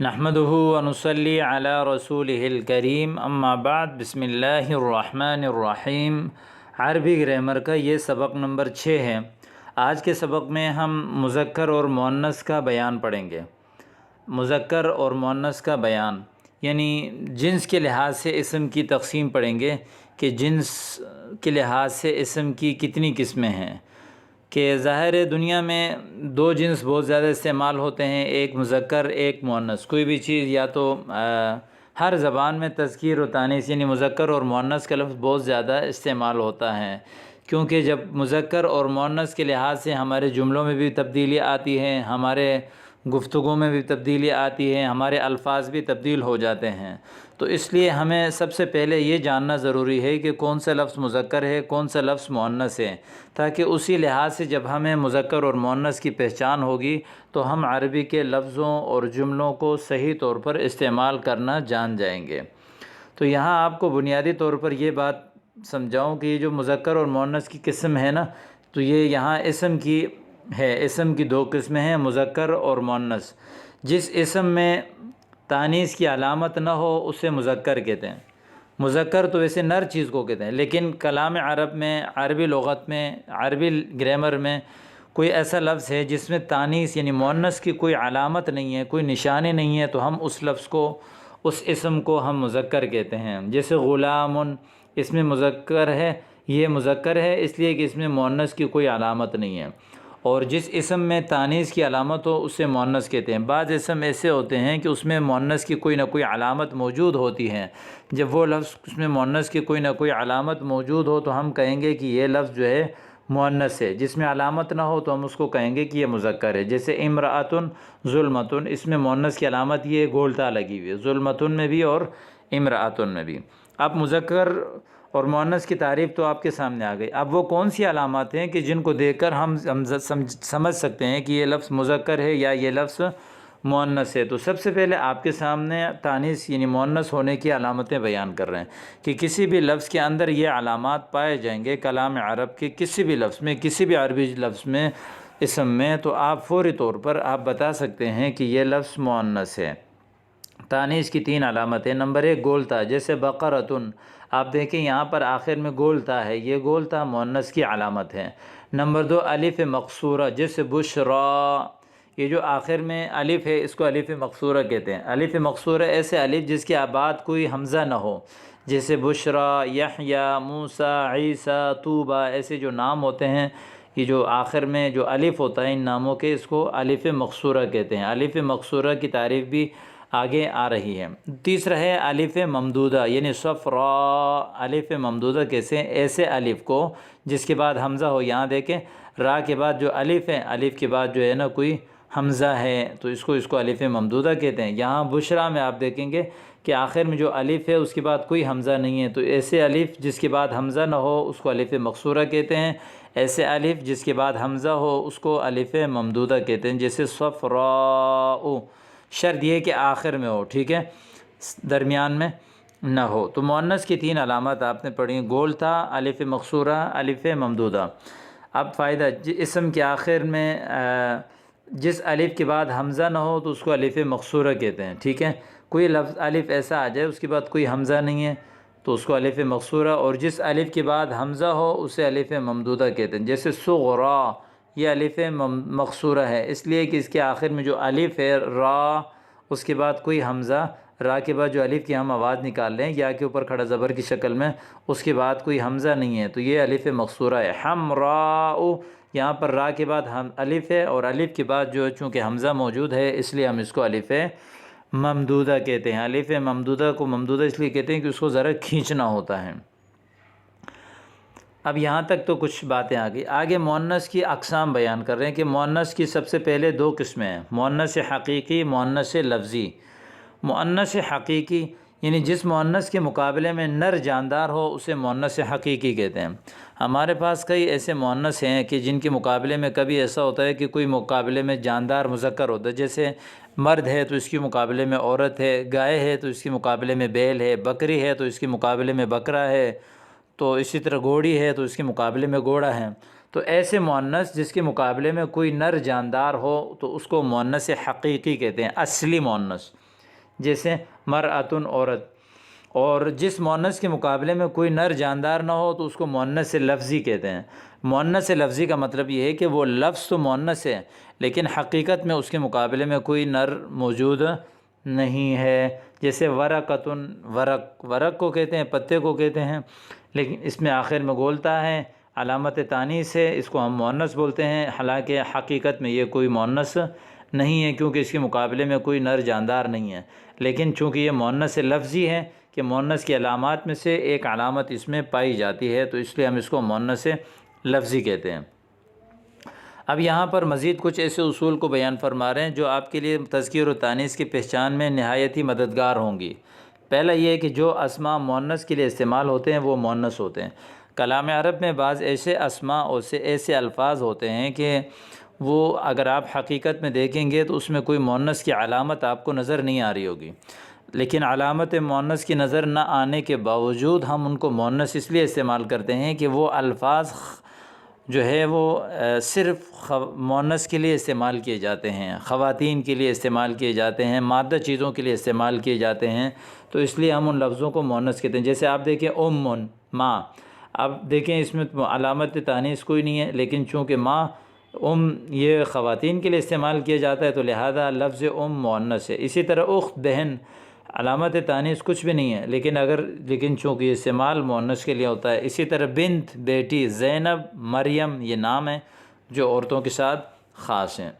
نحمدہ ونصلی علی رسولہ الکریم اما بعد بسم اللہ الرحمن الرحیم۔ عربی گرامر کا یہ سبق نمبر 6 ہے۔ آج کے سبق میں ہم مذکر اور مؤنث کا بیان پڑھیں گے۔ مذکر اور مؤنث کا بیان یعنی جنس کے لحاظ سے اسم کی تقسیم پڑھیں گے کہ جنس کے لحاظ سے اسم کی کتنی قسمیں ہیں۔ کہ ظاہر دنیا میں دو جنس بہت زیادہ استعمال ہوتے ہیں، ایک مذکر ایک مؤنث۔ کوئی بھی چیز یا تو ہر زبان میں تذکیر و تانیث یعنی مذکر اور مؤنث کا لفظ بہت زیادہ استعمال ہوتا ہے، کیونکہ جب مذکر اور مؤنث کے لحاظ سے ہمارے جملوں میں بھی تبدیلی آتی ہے، ہمارے گفتگو میں بھی تبدیلی آتی ہے، ہمارے الفاظ بھی تبدیل ہو جاتے ہیں، تو اس لیے ہمیں سب سے پہلے یہ جاننا ضروری ہے کہ کون سا لفظ مذکر ہے کون سا لفظ مؤنث ہے، تاکہ اسی لحاظ سے جب ہمیں مذکر اور مؤنث کی پہچان ہوگی تو ہم عربی کے لفظوں اور جملوں کو صحیح طور پر استعمال کرنا جان جائیں گے۔ تو یہاں آپ کو بنیادی طور پر یہ بات سمجھاؤں کہ یہ جو مذکر اور مؤنث کی قسم ہے نا، تو یہ یہاں اسم کی ہے۔ اسم کی دو قسمیں ہیں، مذکر اور مؤنث۔ جس اسم میں تانیث کی علامت نہ ہو اسے مذکر کہتے ہیں۔ مذکر تو ویسے نر چیز کو کہتے ہیں، لیکن کلام عرب میں، عربی لغت میں، عربی گرامر میں کوئی ایسا لفظ ہے جس میں تانیث یعنی مؤنث کی کوئی علامت نہیں ہے، کوئی نشانی نہیں ہے، تو ہم اس لفظ کو، اس اسم کو ہم مذکر کہتے ہیں۔ جیسے غلام، اس میں مذکر ہے، یہ مذکر ہے اس لیے کہ اس میں مؤنث کی کوئی علامت نہیں ہے، اور جس اسم میں تانیث کی علامت ہو اسے مؤنث کہتے ہیں۔ بعض اسم ایسے ہوتے ہیں کہ اس میں مؤنث کی کوئی نہ کوئی علامت موجود ہوتی ہے، جب وہ لفظ اس میں مؤنث کی کوئی نہ کوئی علامت موجود ہو تو ہم کہیں گے کہ یہ لفظ جو ہے مؤنث ہے۔ جس میں علامت نہ ہو تو ہم اس کو کہیں گے کہ یہ مذکر ہے۔ جیسے امرأۃ ظلمۃ، اس میں مؤنث کی علامت یہ گولتا لگی ہوئی ہے، ظلمۃ میں بھی اور امرأۃ میں بھی۔ اب مذکر اور مؤنث کی تعریف تو آپ کے سامنے آ گئی۔ اب وہ کون سی علامات ہیں کہ جن کو دیکھ کر ہم سمجھ سکتے ہیں کہ یہ لفظ مذکر ہے یا یہ لفظ مؤنث ہے؟ تو سب سے پہلے آپ کے سامنے تانیث یعنی مؤنث ہونے کی علامتیں بیان کر رہے ہیں کہ کسی بھی لفظ کے اندر یہ علامات پائے جائیں گے، کلام عرب کے کسی بھی لفظ میں، کسی بھی عربی لفظ میں، اسم میں، تو آپ فوری طور پر آپ بتا سکتے ہیں کہ یہ لفظ مؤنث ہے۔ تانیث کی 3 علامتیں۔ نمبر 1 گولتا، جیسے بقرۃ، آپ دیکھیں یہاں پر آخر میں گولتا ہے، یہ گولتا مؤنث کی علامت ہے۔ نمبر 2 الف مقصورہ، جیسے بشرا، یہ جو آخر میں الف ہے اس کو الف مقصورہ کہتے ہیں۔ الف مقصورہ ایسے الف جس کے بعد کوئی حمزہ نہ ہو، جیسے بشرا، یحییٰ، موسیٰ، عیسیٰ، طوبیٰ، ایسے جو نام ہوتے ہیں، یہ جو آخر میں جو الف ہوتا ہے ان ناموں کے، اس کو الف مقصورہ کہتے ہیں۔ الف مقصورہ کی تعریف بھی آگے آ رہی ہے۔ تیسرا ہے الف ممدودہ، یعنی صفراء۔ الف ممدودہ کیسے؟ ایسے الف کو جس کے بعد حمزہ ہو، یہاں دیکھیں را کے بعد جو الف ہے، الف کے بعد جو ہے نا کوئی حمزہ ہے، تو اس کو الف ممدودہ کہتے ہیں۔ یہاں بشرا میں آپ دیکھیں گے کہ آخر میں جو الف ہے اس کے بعد کوئی حمزہ نہیں ہے، تو ایسے الف جس کے بعد حمزہ نہ ہو اس کو الف مقصورہ کہتے ہیں۔ ایسے الف جس کے بعد حمزہ ہو اس کو الف ممدودہ کہتے ہیں، جیسے صفراء، شرط یہ کہ آخر میں ہو، ٹھیک ہے، درمیان میں نہ ہو۔ تو مؤنث کی 3 علامات آپ نے پڑھی، گولتا، الف مقصورہ، الف ممدودہ۔ اب فائدہ، اسم کے آخر میں جس الف کے بعد حمزہ نہ ہو تو اس کو الف مقصورہ کہتے ہیں، ٹھیک ہے۔ کوئی لفظ الف ایسا آ جائے اس کے بعد کوئی حمزہ نہیں ہے تو اس کو الف مقصورہ، اور جس الف کے بعد حمزہ ہو اسے الف ممدودہ کہتے ہیں، جیسے صغرا، یہ الف مقصورہ ہے اس لیے کہ اس کے آخر میں جو الف ہے را، اس کے بعد کوئی حمزہ، را کے بعد جو الف کی ہم آواز نکال لیں یا کے اوپر کھڑا زبر کی شکل میں، اس کے بعد کوئی حمزہ نہیں ہے تو یہ الف مقصورہ ہے۔ حمراء، یہاں پر را کے بعد الف ہے اور الف کے بعد جو چونکہ حمزہ موجود ہے اس لیے ہم اس کو الف ممدودہ کہتے ہیں۔ الف ممدودہ کو ممدودہ اس لیے کہتے ہیں کہ اس کو ذرا کھینچنا ہوتا ہے۔ اب یہاں تک تو کچھ باتیں آ گئی، آگے مؤنث کی اقسام بیان کر رہے ہیں کہ مؤنث کی سب سے پہلے 2 قسمیں ہیں، مؤنث حقیقی، مؤنث لفظی۔ مؤنث حقیقی یعنی جس مؤنث کے مقابلے میں نر جاندار ہو اسے مؤنث حقیقی کہتے ہیں۔ ہمارے پاس کئی ایسے مؤنث ہیں کہ جن کے مقابلے میں کبھی ایسا ہوتا ہے کہ کوئی مقابلے میں جاندار مذکر ہوتا ہے، جیسے مرد ہے تو اس کے مقابلے میں عورت ہے، گائے ہے تو اس کے مقابلے میں بیل ہے، بکری ہے تو اس کے مقابلے میں بکرا ہے، تو اسی طرح گھوڑی ہے تو اس کے مقابلے میں گھوڑا ہے۔ تو ایسے مؤنث جس کے مقابلے میں کوئی نر جاندار ہو تو اس کو مؤنث حقیقی کہتے ہیں، اصلی مؤنث۔ جیسے مرأتن عورت، اور جس مؤنث کے مقابلے میں کوئی نر جاندار نہ ہو تو اس کو مؤنث لفظی کہتے ہیں۔ مؤنث لفظی کا مطلب یہ ہے کہ وہ لفظ تو مؤنث ہے لیکن حقیقت میں اس کے مقابلے میں کوئی نر موجود نہیں ہے، جیسے ورقتن، ورق کو کہتے ہیں، پتے کو کہتے ہیں، لیکن اس میں آخر میں گولتا ہے، علامت تانیث ہے، اس کو ہم مؤنث بولتے ہیں، حالانکہ حقیقت میں یہ کوئی مؤنث نہیں ہے کیونکہ اس کے مقابلے میں کوئی نر جاندار نہیں ہے، لیکن چونکہ یہ مؤنث لفظی ہے کہ مؤنث کی علامات میں سے ایک علامت اس میں پائی جاتی ہے، تو اس لیے ہم اس کو مؤنث لفظی کہتے ہیں۔ اب یہاں پر مزید کچھ ایسے اصول کو بیان فرما رہے ہیں جو آپ کے لیے تذکیر و تانیث کی پہچان میں نہایت ہی مددگار ہوں گی۔ پہلا یہ ہے کہ جو اسماء مؤنث کے لیے استعمال ہوتے ہیں وہ مؤنث ہوتے ہیں۔ کلام عرب میں بعض ایسے اسماء اور ایسے الفاظ ہوتے ہیں کہ وہ اگر آپ حقیقت میں دیکھیں گے تو اس میں کوئی مؤنث کی علامت آپ کو نظر نہیں آ رہی ہوگی، لیکن علامت مؤنث کی نظر نہ آنے کے باوجود ہم ان کو مؤنث اس لیے استعمال کرتے ہیں کہ وہ الفاظ جو ہے وہ صرف مؤنث کے لیے استعمال کیے جاتے ہیں، خواتین کے لیے استعمال کیے جاتے ہیں، مادہ چیزوں کے لیے استعمال کیے جاتے ہیں، تو اس لیے ہم ان لفظوں کو مؤنث کہتے ہیں۔ جیسے آپ دیکھیں ماں، اب دیکھیں اس میں علامت تانیث کوئی نہیں ہے، لیکن چونکہ ماں یہ خواتین کے لیے استعمال کیا جاتا ہے تو لہذا لفظ مؤنث ہے۔ اسی طرح اخت، بہن، علامت تانیث کچھ بھی نہیں ہے، لیکن چونکہ یہ استعمال مؤنث کے لیے ہوتا ہے۔ اسی طرح بنت، بیٹی، زینب، مریم، یہ نام ہیں جو عورتوں کے ساتھ خاص ہیں۔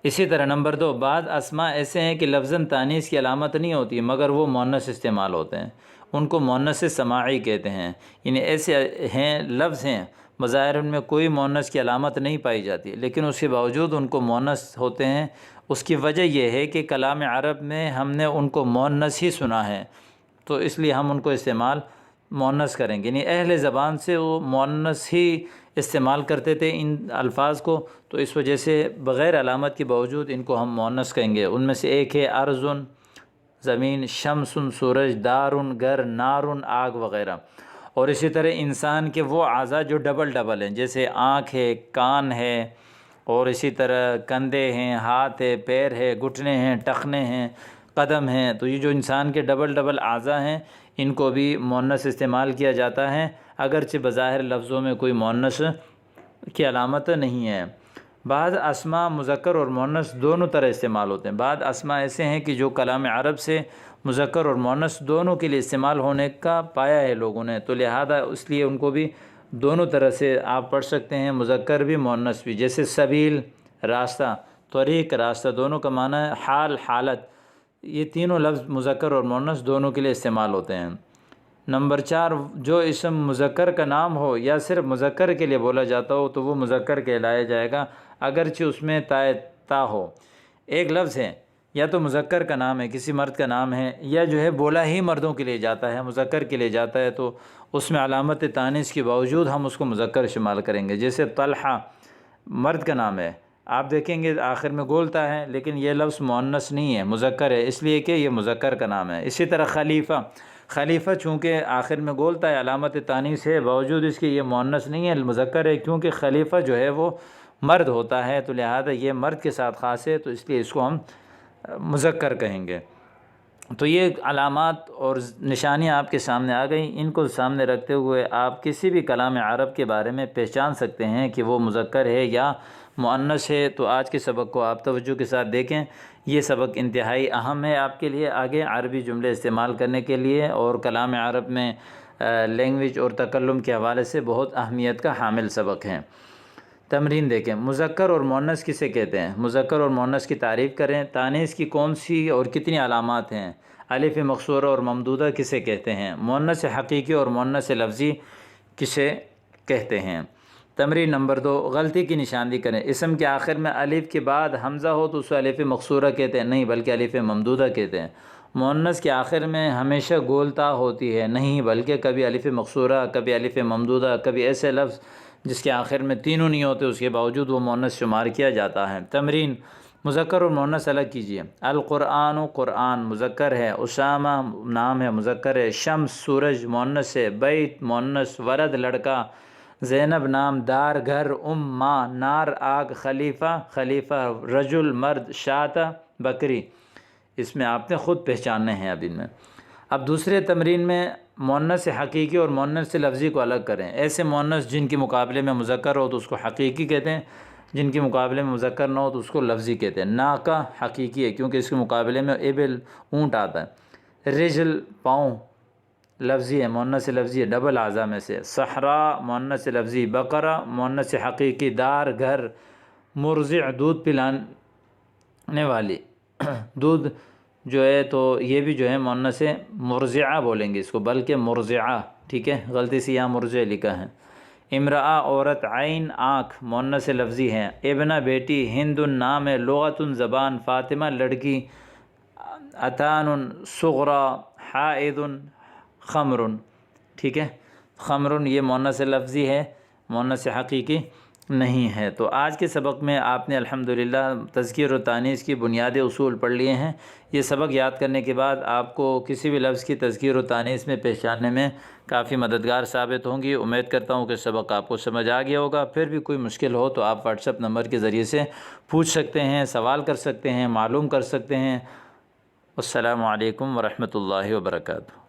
اسی طرح نمبر 2، بعض اسماء ایسے ہیں کہ لفظاً تانیث کی علامت نہیں ہوتی مگر وہ مؤنث استعمال ہوتے ہیں، ان کو مؤنث سماعی کہتے ہیں، یعنی ایسے ہیں لفظ ہیں بظاہر ان میں کوئی مؤنث کی علامت نہیں پائی جاتی لیکن اس کے باوجود ان کو مؤنث ہوتے ہیں۔ اس کی وجہ یہ ہے کہ کلام عرب میں ہم نے ان کو مؤنث ہی سنا ہے، تو اس لیے ہم ان کو استعمال مؤنث کریں گے، یعنی اہل زبان سے وہ مؤنث ہی استعمال کرتے تھے ان الفاظ کو، تو اس وجہ سے بغیر علامت کے باوجود ان کو ہم مؤنث کہیں گے۔ ان میں سے ایک ہے ارضن، زمین، شمسن، سورج، دارن، گھر، نارن، آگ وغیرہ۔ اور اسی طرح انسان کے وہ اعضاء جو ڈبل ہیں، جیسے آنکھ ہے، کان ہے، اور اسی طرح کندھے ہیں، ہاتھ ہے، پیر ہے، گھٹنے ہیں، ٹخنے ہیں، قدم ہیں، تو یہ جو انسان کے ڈبل اعضاء ہیں ان کو بھی مؤنث استعمال کیا جاتا ہے، اگرچہ بظاہر لفظوں میں کوئی مؤنث کی علامت نہیں ہے۔ بعض اسماء مذکر اور مؤنث دونوں طرح استعمال ہوتے ہیں۔ بعض اسماء ایسے ہیں کہ جو کلام عرب سے مذکر اور مؤنث دونوں کے لیے استعمال ہونے کا پایا ہے لوگوں نے، تو لہذا اس لیے ان کو بھی دونوں طرح سے آپ پڑھ سکتے ہیں، مذکر بھی مؤنث بھی۔ جیسے سبیل، راستہ، طریق، راستہ، دونوں کا معنی ہے حال، حالت، یہ تینوں لفظ مذکر اور مؤنث دونوں کے لیے استعمال ہوتے ہیں۔ نمبر 4، جو اسم مذکر کا نام ہو یا صرف مذکر کے لیے بولا جاتا ہو تو وہ مذکر کہلایا جائے گا، اگرچہ اس میں تا ہو۔ ایک لفظ ہے یا تو مذکر کا نام ہے، کسی مرد کا نام ہے، یا جو ہے بولا ہی مردوں کے لیے جاتا ہے، مذکر کے لیے جاتا ہے، تو اس میں علامت تانیث کے باوجود ہم اس کو مذکر استعمال کریں گے۔ جیسے طلحہ مرد کا نام ہے، آپ دیکھیں گے آخر میں گولتا ہے لیکن یہ لفظ مؤنث نہیں ہے، مذکر ہے، اس لیے کہ یہ مذکر کا نام ہے۔ اسی طرح خلیفہ چونکہ آخر میں گولتا ہے، علامت تانیث ہے، باوجود اس کے یہ مؤنث نہیں ہے، مذکر ہے، کیونکہ خلیفہ جو ہے وہ مرد ہوتا ہے، تو لہذا یہ مرد کے ساتھ خاص ہے، تو اس لیے اس کو ہم مذکر کہیں گے۔ تو یہ علامات اور نشانیاں آپ کے سامنے آ گئیں، ان کو سامنے رکھتے ہوئے آپ کسی بھی کلام عرب کے بارے میں پہچان سکتے ہیں کہ وہ مذکر ہے یا مؤنث ہے۔ تو آج کے سبق کو آپ توجہ کے ساتھ دیکھیں، یہ سبق انتہائی اہم ہے آپ کے لیے آگے عربی جملے استعمال کرنے کے لیے، اور کلام عرب میں لینگویج اور تکلم کے حوالے سے بہت اہمیت کا حامل سبق ہے۔ تمرین دیکھیں، مذکر اور مؤنث کسے کہتے ہیں؟ مذکر اور مؤنث کی تعریف کریں۔ تانیث کی کون سی اور کتنی علامات ہیں؟ الف مقصورہ اور ممدودہ کسے کہتے ہیں؟ مؤنث حقیقی اور مؤنث لفظی کسے کہتے ہیں؟ تمرین نمبر 2، غلطی کی نشاندہی کریں۔ اسم کے آخر میں الف کے بعد حمزہ ہو تو اسے الف مقصورہ کہتے ہیں؟ نہیں، بلکہ الف ممدودہ کہتے ہیں۔ مؤنث کے آخر میں ہمیشہ گولتا ہوتی ہے؟ نہیں، بلکہ کبھی الف مقصورہ، کبھی الف ممدودہ، کبھی ایسے لفظ جس کے آخر میں تینوں نہیں ہوتے، اس کے باوجود وہ مؤنث شمار کیا جاتا ہے۔ تمرین، مذکر اور مؤنث الگ کیجیے۔ القرآن قرآن مذکر ہے، اسامہ نام ہے مذکر ہے، شمس سورج مؤنث ہے، بیت مؤنث، ولد لڑکا، زینب نام، دار گھر، ماں، نار آگ، خلیفہ رجل مرد، شاۃ بکری۔ اس میں آپ نے خود پہچاننے ہیں اب ان میں۔ اب دوسرے تمرین میں مؤنث حقیقی اور مؤنث لفظی کو الگ کریں۔ ایسے مؤنث جن کے مقابلے میں مذکر ہو تو اس کو حقیقی کہتے ہیں، جن کے مقابلے میں مذکر نہ ہو تو اس کو لفظی کہتے ہیں۔ ناقہ حقیقی ہے کیونکہ اس کے مقابلے میں ابل اونٹ آتا ہے۔ رجل پاؤں لفظی ہے، مؤنث لفظی ہے، ڈبل اعضاء میں سے۔ صحرا مؤنث لفظی، بقرہ مؤنث حقیقی، دار گھر، مرضع دودھ پلانے والی دودھ جو ہے تو یہ بھی جو ہے مؤنث مرضعہ بولیں گے اس کو، بلکہ مرضعہ، ٹھیک ہے، غلطی سے یہاں مرضع لکھا ہے۔ امرأہ عورت، عین آنکھ مؤنث لفظی ہے۔ ابنہ بیٹی، ہند نام ہے، لغت زبان، فاطمہ لڑکی، اتان صغرا، حائض خمر، ٹھیک ہے، خمر یہ مؤنث لفظی ہے، مؤنث حقیقی نہیں ہے۔ تو آج کے سبق میں آپ نے الحمدللہ تذکیر و تانیث کی بنیادی اصول پڑھ لیے ہیں۔ یہ سبق یاد کرنے کے بعد آپ کو کسی بھی لفظ کی تذکیر و تانیث میں پہچاننے میں کافی مددگار ثابت ہوں گی۔ امید کرتا ہوں کہ سبق آپ کو سمجھ آ گیا ہوگا۔ پھر بھی کوئی مشکل ہو تو آپ واٹس ایپ نمبر کے ذریعے سے پوچھ سکتے ہیں، سوال کر سکتے ہیں، معلوم کر سکتے ہیں۔ السلام علیکم ورحمۃ اللہ وبرکاتہ۔